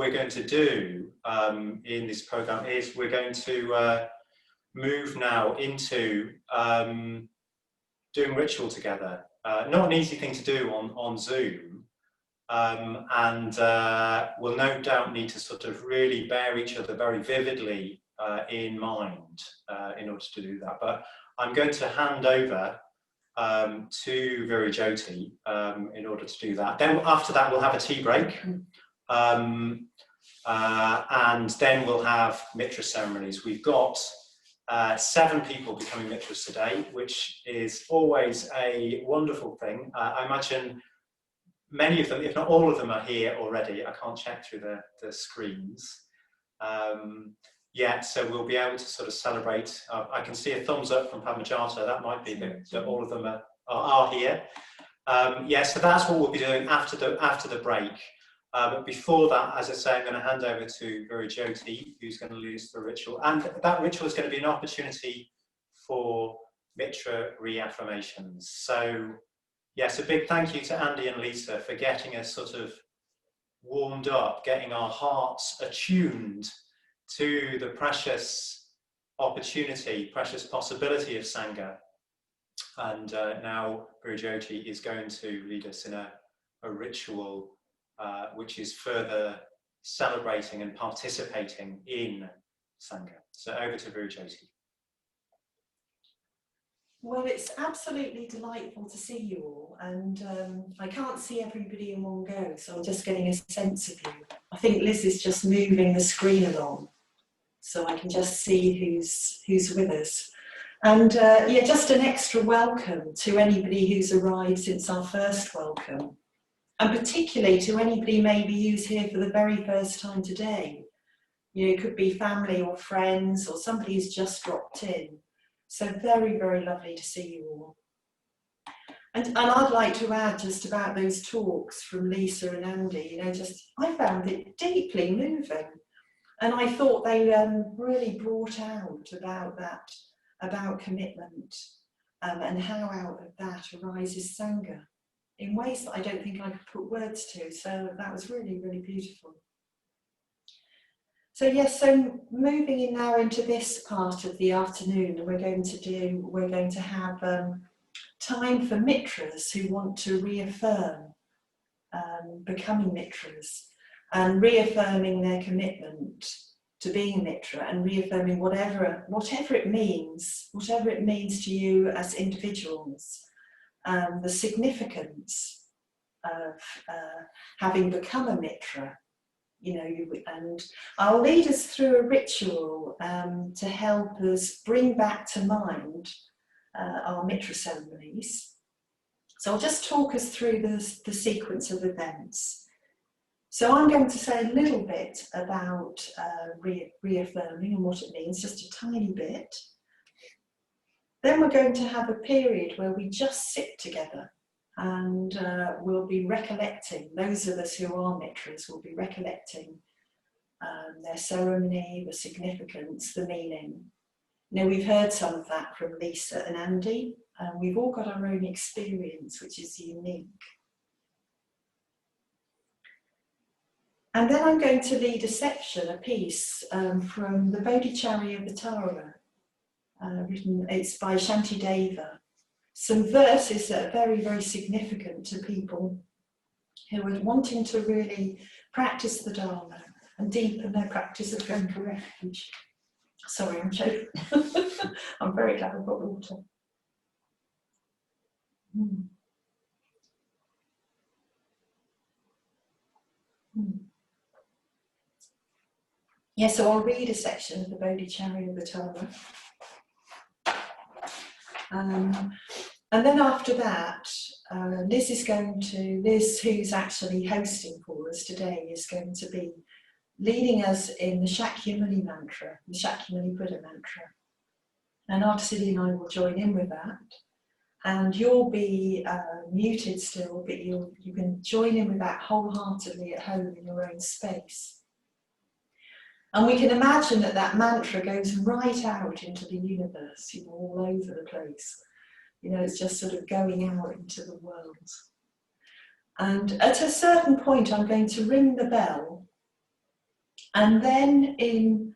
we're going to do in this program is we're going to move now into doing ritual together. Not an easy thing to do on Zoom, and we'll no doubt need to sort of really bear each other very vividly in mind in order to do that. But I'm going to hand over to Virajyoti in order to do that. Then after that we'll have a tea break, and then we'll have Mitra ceremonies. We've got 7 people becoming Mitras today, which is always a wonderful thing. I imagine many of them, if not all of them, are here already. I can't check through the screens yet, so we'll be able to sort of celebrate. I can see a thumbs up from Padmajata. That might be that all of them are here. Yeah, so that's what we'll be doing after the break. But before that, as I say, I'm going to hand over to Virajyoti, who's going to lead us through a ritual. And that ritual is going to be an opportunity for Mitra reaffirmations. So, yes, a big thank you to Andy and Lisa for getting us sort of warmed up, getting our hearts attuned to the precious opportunity, precious possibility of Sangha. And now Virajyoti is going to lead us in a ritual which is further celebrating and participating in Sangha. So over to Virajyoti. Well, it's absolutely delightful to see you all, and I can't see everybody in one go, so I'm just getting a sense of you. I think Liz is just moving the screen along, so I can just see who's with us. And yeah, just an extra welcome to anybody who's arrived since our first welcome. And particularly to anybody maybe who's here for the very first time today. You know, it could be family or friends or somebody who's just dropped in. So very, very lovely to see you all. And I'd like to add just about those talks from Lisa and Andy, you know, I found it deeply moving. And I thought they really brought out about commitment and how out of that arises Sangha, in ways that I don't think I could put words to. So that was really, really beautiful. So yes, so moving in now into this part of the afternoon, we're going to have time for Mitras who want to reaffirm becoming Mitras and reaffirming their commitment to being Mitra and reaffirming whatever it means to you as individuals. The significance of having become a Mitra, you know, and I'll lead us through a ritual to help us bring back to mind our Mitra ceremonies. So I'll just talk us through the sequence of events. So I'm going to say a little bit about reaffirming and what it means, just a tiny bit. Then we're going to have a period where we just sit together and we'll be recollecting, those of us who are Mitras will be recollecting their ceremony, the significance, the meaning. Now we've heard some of that from Lisa and Andy, and we've all got our own experience, which is unique. And then I'm going to lead a section, a piece from the Bodhicharya-Vatara. It's by Shantideva. Some verses that are very, very significant to people who are wanting to really practice the Dharma and deepen their practice of Ganga refuge. Sorry, I'm choking. I'm very glad I've got water. Yeah, so I'll read a section of the Bodhicharya-Vatara. And then after that, Liz, who's actually hosting for us today, is going to be leading us in the Shakyamuni mantra, the Shakyamuni Buddha mantra. And Artisidi and I will join in with that. And you'll be muted still, but you can join in with that wholeheartedly at home in your own space. And we can imagine that mantra goes right out into the universe, you know, all over the place. You know, it's just sort of going out into the world. And at a certain point, I'm going to ring the bell. And then in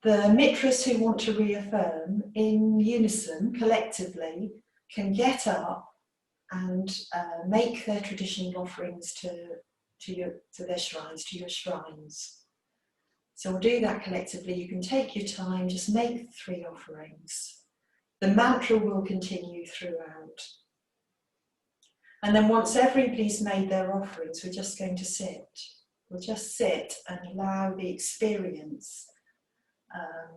the Mitras who want to reaffirm, in unison, collectively, can get up and make their traditional offerings to their shrines, to your shrines. So we'll do that collectively. You can take your time, just make 3 offerings. The mantra will continue throughout. And then once everybody's made their offerings, we're just going to sit. We'll just sit and allow the experience,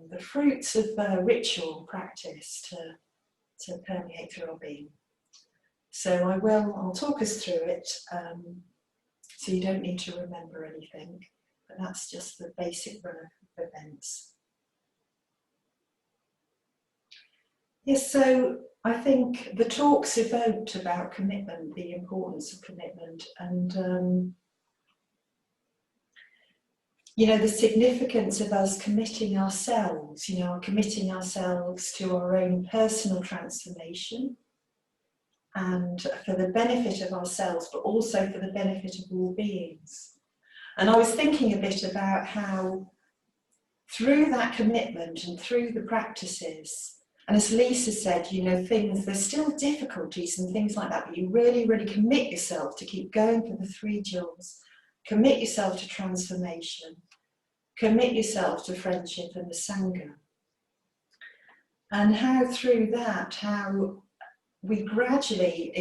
the fruits of ritual practice to permeate through our being. So I'll talk us through it, so you don't need to remember anything, but that's just the basic run of events. Yes, so I think the talks evoked about commitment, the importance of commitment, and you know, the significance of us committing ourselves, you know, committing ourselves to our own personal transformation, and for the benefit of ourselves, but also for the benefit of all beings. And I was thinking a bit about how through that commitment and through the practices, and as Lisa said, you know, there's still difficulties and things like that, but you really, really commit yourself to keep going for the 3 jewels, commit yourself to transformation, commit yourself to friendship and the Sangha. And how through that, how we gradually,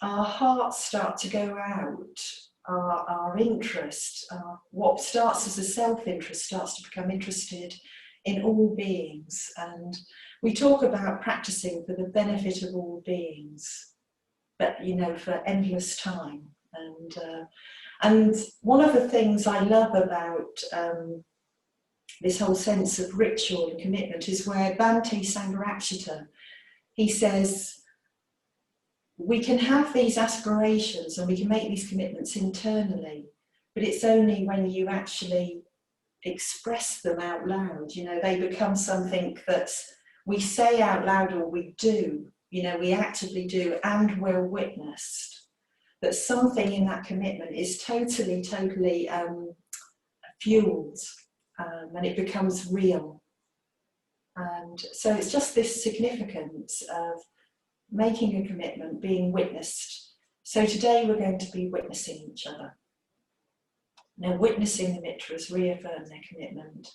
our hearts start to go out, our interest, what starts as a self-interest starts to become interested in all beings. And we talk about practicing for the benefit of all beings, but you know, for endless time. And one of the things I love about this whole sense of ritual and commitment is where Bhante Sangharakshita, he says, we can have these aspirations and we can make these commitments internally, but it's only when you actually express them out loud, you know, they become something that we say out loud or we do, you know, we actively do, and we're witnessed. That something in that commitment is totally fueled, and it becomes real. And so it's just this significance of making a commitment, being witnessed. So today we're going to be witnessing each other. Now, witnessing the Mitras reaffirm their commitment,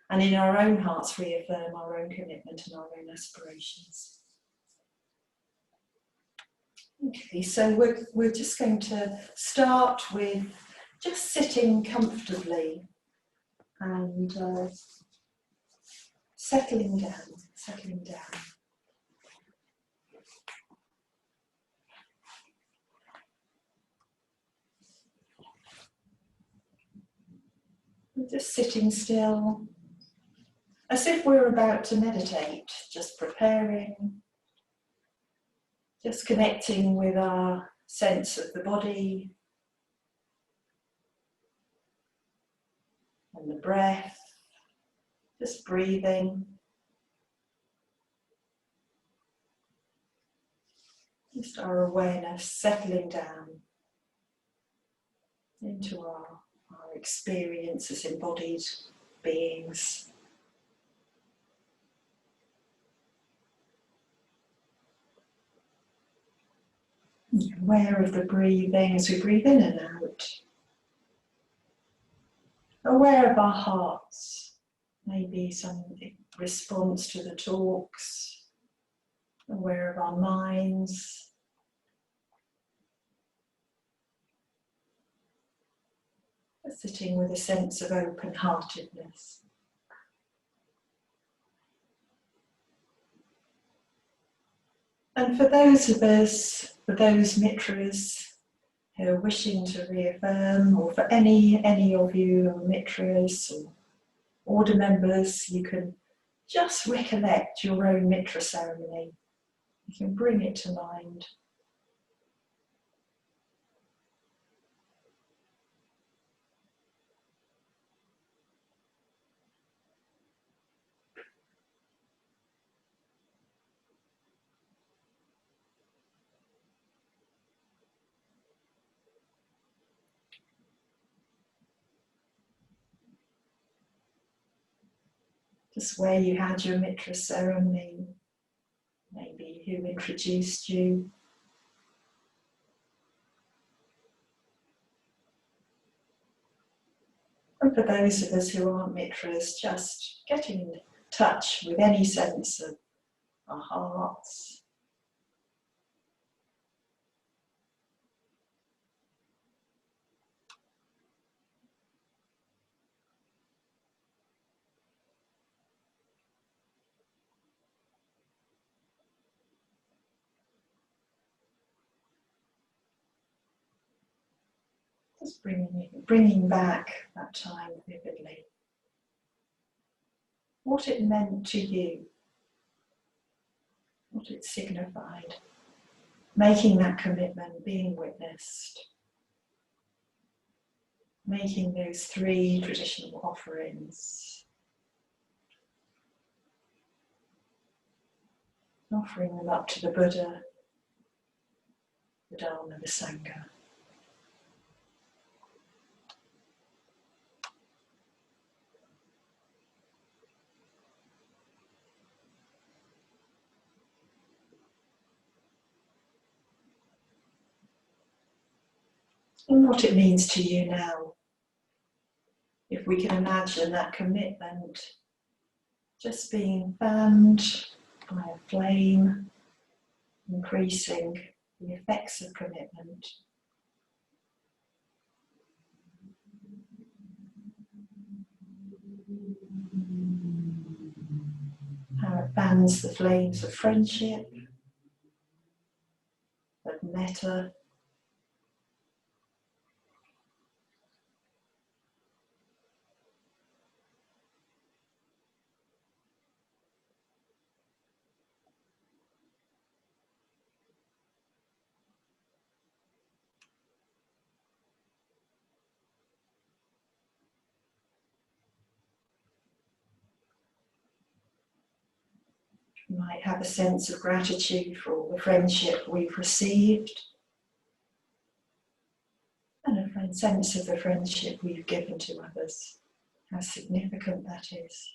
and in our own hearts reaffirm our own commitment and our own aspirations. Okay, so we're just going to start with just sitting comfortably and settling down. We're just sitting still, as if we're about to meditate, just preparing, just connecting with our sense of the body and the breath, just breathing. Just our awareness settling down into our experience as embodied beings. Aware of the breathing as we breathe in and out. Aware of our hearts, maybe some response to the talks. Aware of our minds. Sitting with a sense of open-heartedness. And for those of us, for those Mitras who are wishing to reaffirm, or for any of you or Mitras or order members, you can just recollect your own Mitra ceremony. You can bring it to mind. just where you had your Mitra ceremony, maybe who introduced you. And for those of us who aren't Mitras, just getting in touch with any sense of our hearts. Just bringing back that time vividly. What it meant to you, what it signified, making that commitment, being witnessed, making those 3 traditional offerings, offering them up to the Buddha, the Dharma, the Sangha. And what it means to you now. If we can imagine that commitment just being fanned by a flame, increasing the effects of commitment. How it fans the flames of friendship, of metta, we might have a sense of gratitude for all the friendship we've received and a sense of the friendship we've given to others, how significant that is.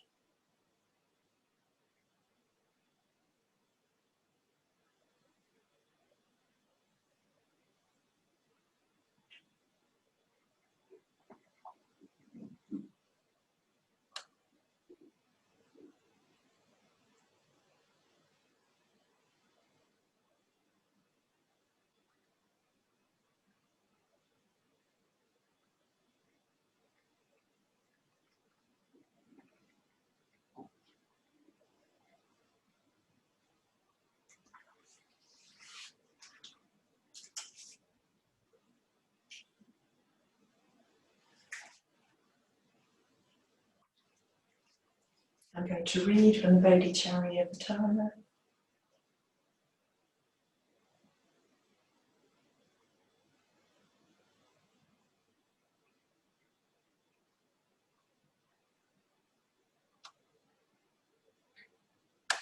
I'm going to read from the Bodhicharyavatara.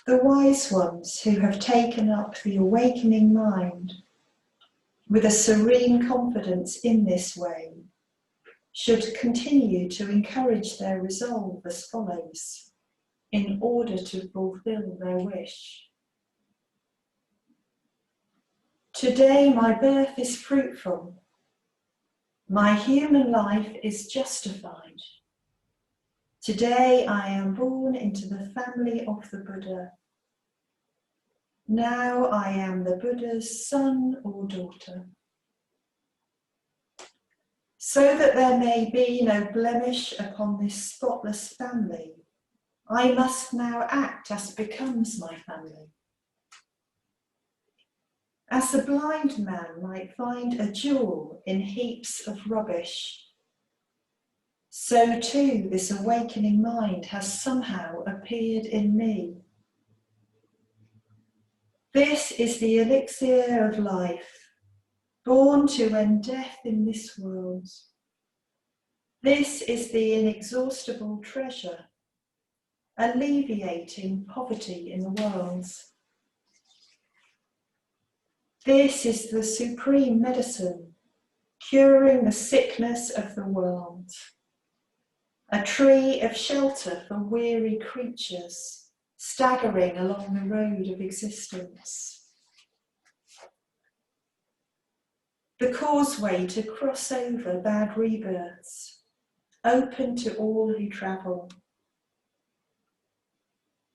The wise ones who have taken up the awakening mind with a serene confidence in this way should continue to encourage their resolve as follows, in order to fulfill their wish. Today my birth is fruitful. My human life is justified. Today I am born into the family of the Buddha. Now I am the Buddha's son or daughter. So that there may be no blemish upon this spotless family, I must now act as becomes my family. As the blind man might find a jewel in heaps of rubbish, so too this awakening mind has somehow appeared in me. This is the elixir of life, born to end death in this world. This is the inexhaustible treasure, alleviating poverty in the world. This is the supreme medicine, curing the sickness of the world. a tree of shelter for weary creatures staggering along the road of existence, the causeway to cross over bad rebirths, open to all who travel.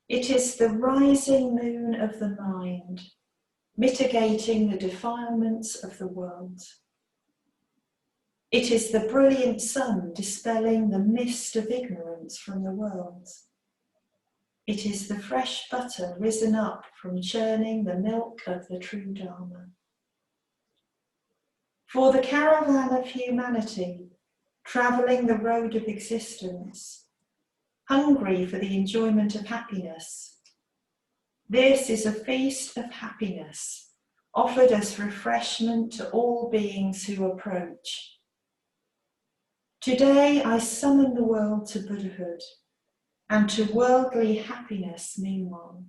It is the rising moon of the mind, mitigating the defilements of the world. It is the brilliant sun dispelling the mist of ignorance from the world. It is the fresh butter risen up from churning the milk of the true Dharma. For the caravan of humanity, travelling the road of existence, hungry for the enjoyment of happiness, this is a feast of happiness, offered as refreshment to all beings who approach. Today I summon the world to Buddhahood and to worldly happiness meanwhile.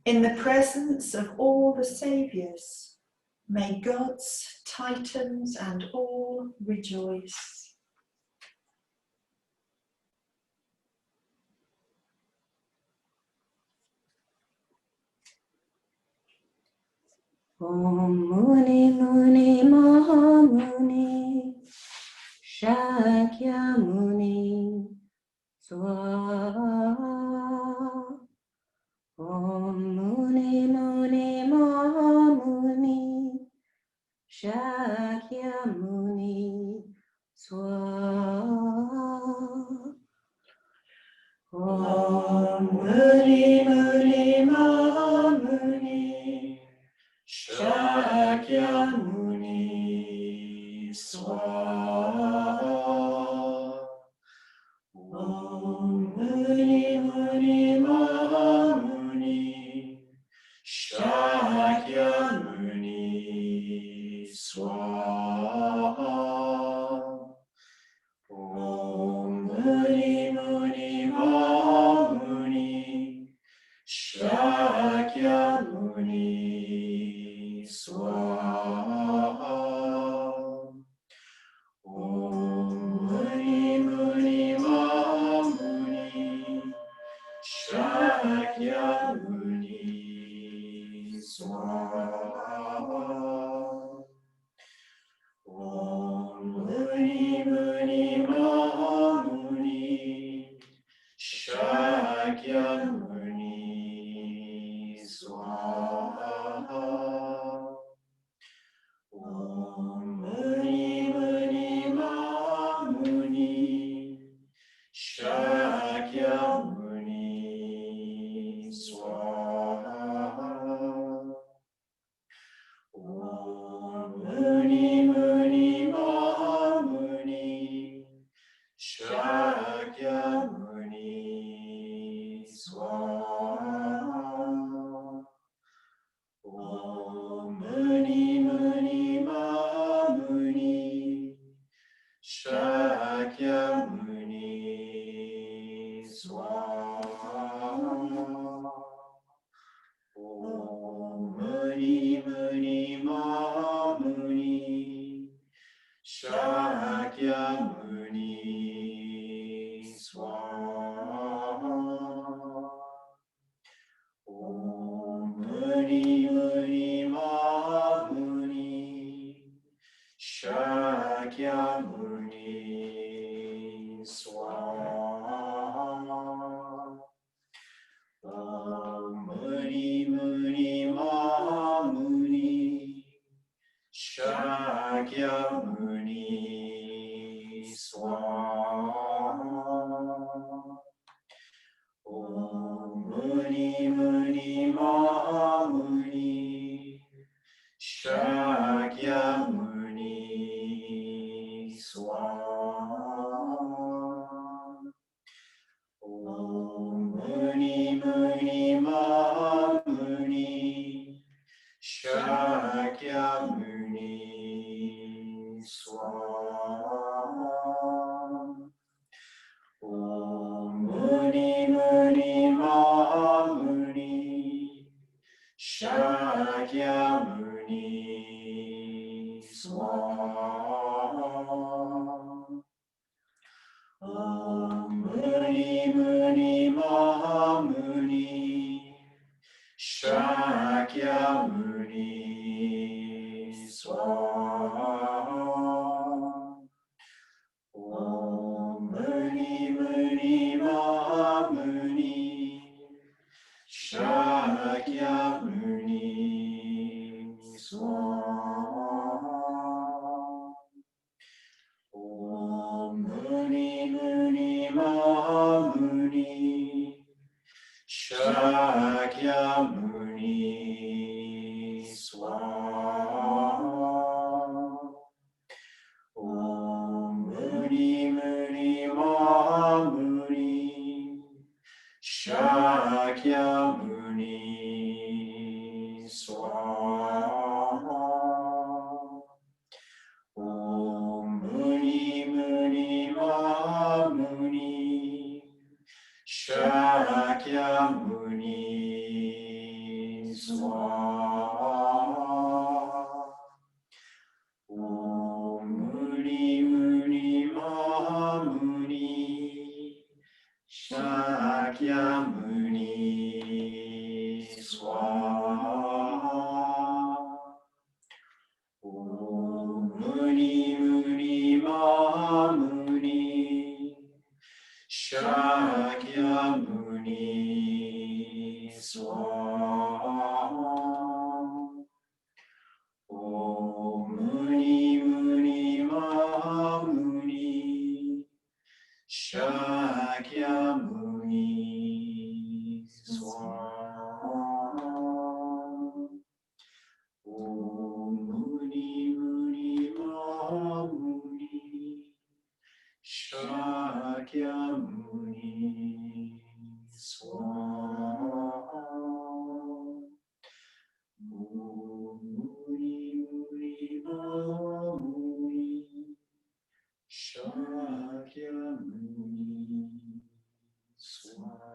In the presence of all the saviours, may gods, titans and all rejoice. Om Muni Muni Mahamuni Shakya Muni Swaha. Om Muni Muni Mahamuni Shakya Muni Swaha. Om Muni Muni Mahamuni Shakya Muni Swaha. Om Muni Muni Mahamuni Shakya Muni Swaha. Om Muni Muni Mahamuni Shakya Muni Swaha. Om Muni Muni Mahamuni Shakya Muni Swaha. Om Muni Muni Mahamuni Shakya Muni Swaha. Om Muni Muni Mahamuni Shakya Muni Swaha. Om Muni Muni Mahamuni Shakya Muni Swaha. Om Muni Muni Mahamuni Shakya Muni Swaha. Om Muni Muni Mahamuni Shakya Muni Swaha. Om Muni Muni Mahamuni Shakya Muni Swaha. Om Muni Muni Mahamuni Shakya Muni Swaha. Om Muni Muni Mahamuni Shakya Muni Swaha. Om Muni Muni Mahamuni Shakya Muni Swaha. Om Muni Muni Mahamuni Shakya Muni Swaha. Shakyamuni Swaha. Om Muni Muni Mahamuni Shakyamuni Swaha. Om Muni Muni Mahamuni Shakyamuni Swaha. Om Muni Muni Mahamuni Shakyamuni Swaha. Om Muni Muni Mahamuni Shakyamuni Swaha. Om Muni Muni Mahamuni Shakyamuni Swaha. Om Muni Muni Mahamuni Shakyamuni Swaha.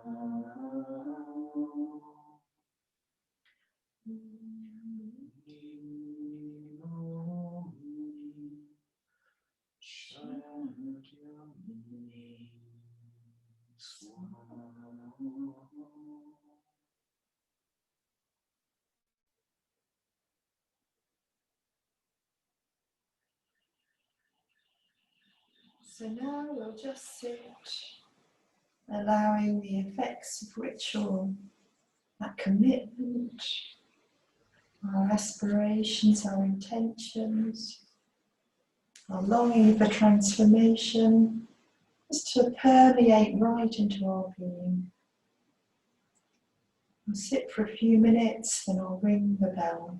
So now we'll just sit, allowing the effects of ritual, that commitment, our aspirations, our intentions, our longing for transformation, just to permeate right into our being. We'll sit for a few minutes, then I'll ring the bell.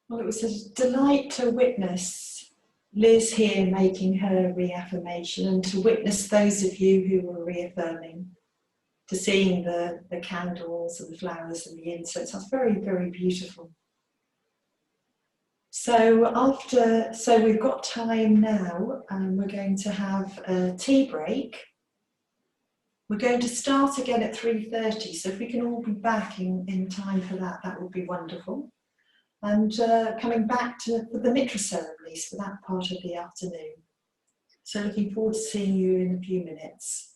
Well, it was a delight to witness Liz here making her reaffirmation, and to witness those of you who were reaffirming, to seeing the candles and the flowers and the incense. That's very, very beautiful. So we've got time now, and we're going to have a tea break. We're going to start again at 3:30, so if we can all be back in time for that, that would be wonderful. And coming back for the Mitra ceremonies for that part of the afternoon. So looking forward to seeing you in a few minutes.